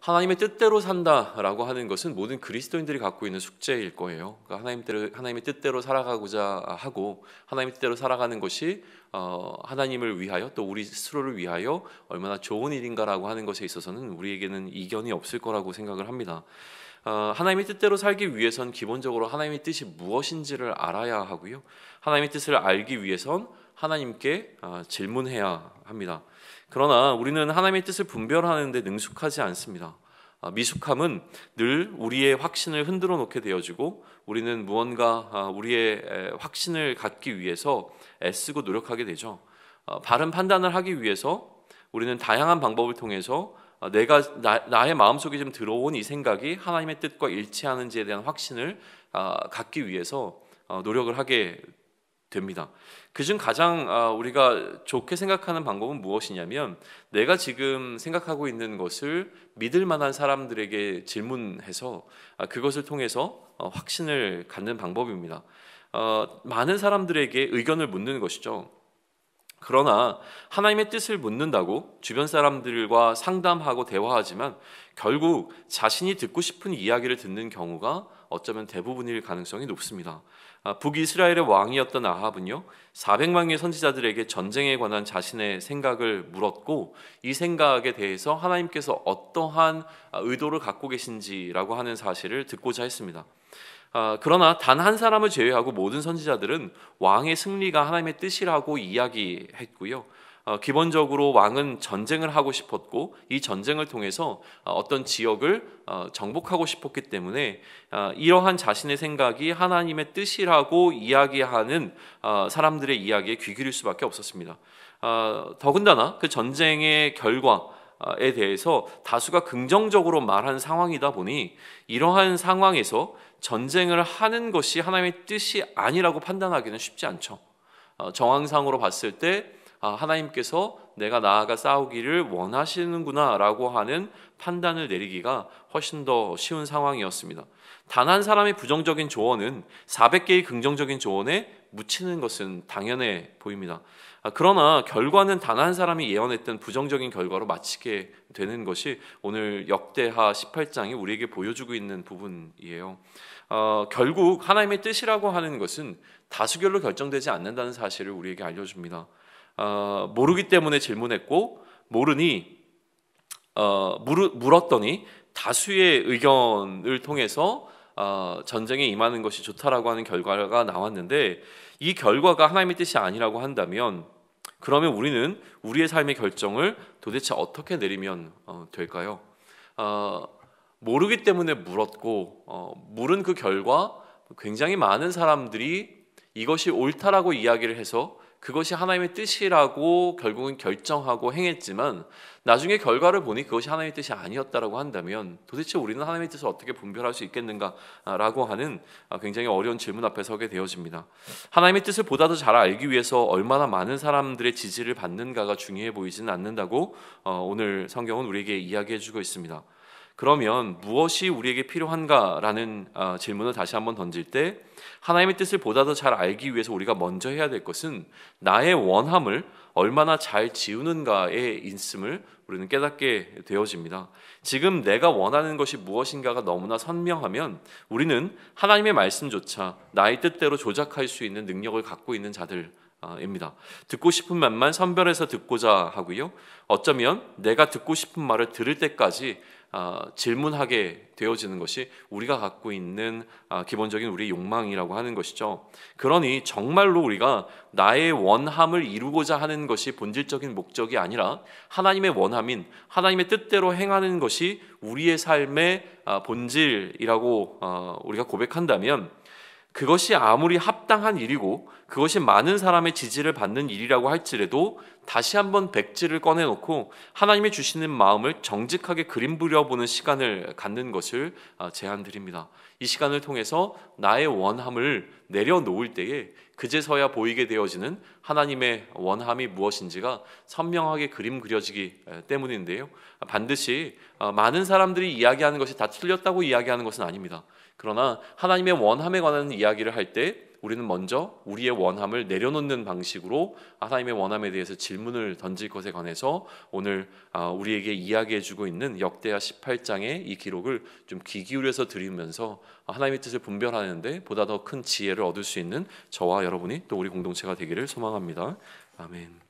하나님의 뜻대로 산다라고 하는 것은 모든 그리스도인들이 갖고 있는 숙제일 거예요. 그러니까 하나님의 뜻대로 살아가고자 하고 하나님의 뜻대로 살아가는 것이 하나님을 위하여 또 우리 스스로를 위하여 얼마나 좋은 일인가라고 하는 것에 있어서는 우리에게는 이견이 없을 거라고 생각을 합니다. 하나님의 뜻대로 살기 위해선 기본적으로 하나님의 뜻이 무엇인지를 알아야 하고요. 하나님의 뜻을 알기 위해선 하나님께 질문해야 합니다. 그러나 우리는 하나님의 뜻을 분별하는 데 능숙하지 않습니다. 미숙함은 늘 우리의 확신을 흔들어 놓게 되어지고 우리는 무언가 우리의 확신을 갖기 위해서 애쓰고 노력하게 되죠. 바른 판단을 하기 위해서 우리는 다양한 방법을 통해서 나의 마음속에 좀 들어온 이 생각이 하나님의 뜻과 일치하는지에 대한 확신을 갖기 위해서 노력을 하게 됩니다. 그중 가장 우리가 좋게 생각하는 방법은 무엇이냐면 내가 지금 생각하고 있는 것을 믿을 만한 사람들에게 질문해서 그것을 통해서 확신을 갖는 방법입니다. 많은 사람들에게 의견을 묻는 것이죠. 그러나 하나님의 뜻을 묻는다고 주변 사람들과 상담하고 대화하지만 결국 자신이 듣고 싶은 이야기를 듣는 경우가 어쩌면 대부분일 가능성이 높습니다. 북이스라엘의 왕이었던 아합은요 400만의 선지자들에게 전쟁에 관한 자신의 생각을 물었고 이 생각에 대해서 하나님께서 어떠한 의도를 갖고 계신지라고 하는 사실을 듣고자 했습니다. 그러나 단 한 사람을 제외하고 모든 선지자들은 왕의 승리가 하나님의 뜻이라고 이야기했고요. 기본적으로 왕은 전쟁을 하고 싶었고 이 전쟁을 통해서 어떤 지역을 정복하고 싶었기 때문에 이러한 자신의 생각이 하나님의 뜻이라고 이야기하는 사람들의 이야기에 귀 기울일 수밖에 없었습니다. 더군다나 그 전쟁의 결과에 대해서 다수가 긍정적으로 말한 상황이다 보니 이러한 상황에서 전쟁을 하는 것이 하나님의 뜻이 아니라고 판단하기는 쉽지 않죠. 정황상으로 봤을 때 하나님께서 내가 나아가 싸우기를 원하시는구나 라고 하는 판단을 내리기가 훨씬 더 쉬운 상황이었습니다. 단 한 사람의 부정적인 조언은 400개의 긍정적인 조언에 묻히는 것은 당연해 보입니다. 그러나 결과는 단 한 사람이 예언했던 부정적인 결과로 마치게 되는 것이 오늘 역대하 18장이 우리에게 보여주고 있는 부분이에요. 결국 하나님의 뜻이라고 하는 것은 다수결로 결정되지 않는다는 사실을 우리에게 알려줍니다. 모르기 때문에 질문했고 모르니 물었더니 다수의 의견을 통해서 전쟁에 임하는 것이 좋다라고 하는 결과가 나왔는데 이 결과가 하나님의 뜻이 아니라고 한다면 그러면 우리는 우리의 삶의 결정을 도대체 어떻게 내리면 될까요? 모르기 때문에 물었고 물은 그 결과 굉장히 많은 사람들이 이것이 옳다라고 이야기를 해서 그것이 하나님의 뜻이라고 결국은 결정하고 행했지만 나중에 결과를 보니 그것이 하나님의 뜻이 아니었다라고 한다면 도대체 우리는 하나님의 뜻을 어떻게 분별할 수 있겠는가라고 하는 굉장히 어려운 질문 앞에 서게 되어집니다. 하나님의 뜻을 보다 더 잘 알기 위해서 얼마나 많은 사람들의 지지를 받는가가 중요해 보이지는 않는다고 오늘 성경은 우리에게 이야기해주고 있습니다. 그러면 무엇이 우리에게 필요한가라는 질문을 다시 한번 던질 때 하나님의 뜻을 보다 더 잘 알기 위해서 우리가 먼저 해야 될 것은 나의 원함을 얼마나 잘 지우는가에 있음을 우리는 깨닫게 되어집니다. 지금 내가 원하는 것이 무엇인가가 너무나 선명하면 우리는 하나님의 말씀조차 나의 뜻대로 조작할 수 있는 능력을 갖고 있는 자들입니다. 듣고 싶은 말만 선별해서 듣고자 하고요. 어쩌면 내가 듣고 싶은 말을 들을 때까지 질문하게 되어지는 것이 우리가 갖고 있는 기본적인 우리의 욕망이라고 하는 것이죠. 그러니 정말로 우리가 나의 원함을 이루고자 하는 것이 본질적인 목적이 아니라 하나님의 원함인 하나님의 뜻대로 행하는 것이 우리의 삶의 본질이라고 우리가 고백한다면 그것이 아무리 합당한 일이고 그것이 많은 사람의 지지를 받는 일이라고 할지라도 다시 한번 백지를 꺼내놓고 하나님이 주시는 마음을 정직하게 그림 그려보는 시간을 갖는 것을 제안드립니다. 이 시간을 통해서 나의 원함을 내려놓을 때에 그제서야 보이게 되어지는 하나님의 원함이 무엇인지가 선명하게 그림 그려지기 때문인데요. 반드시 많은 사람들이 이야기하는 것이 다 틀렸다고 이야기하는 것은 아닙니다. 그러나 하나님의 원함에 관한 이야기를 할 때 우리는 먼저 우리의 원함을 내려놓는 방식으로 하나님의 원함에 대해서 질문을 던질 것에 관해서 오늘 우리에게 이야기해주고 있는 역대하 18장의 이 기록을 좀 귀 기울여서 들으면서 하나님의 뜻을 분별하는데 보다 더 큰 지혜를 얻을 수 있는 저와 여러분이 또 우리 공동체가 되기를 소망합니다. 아멘.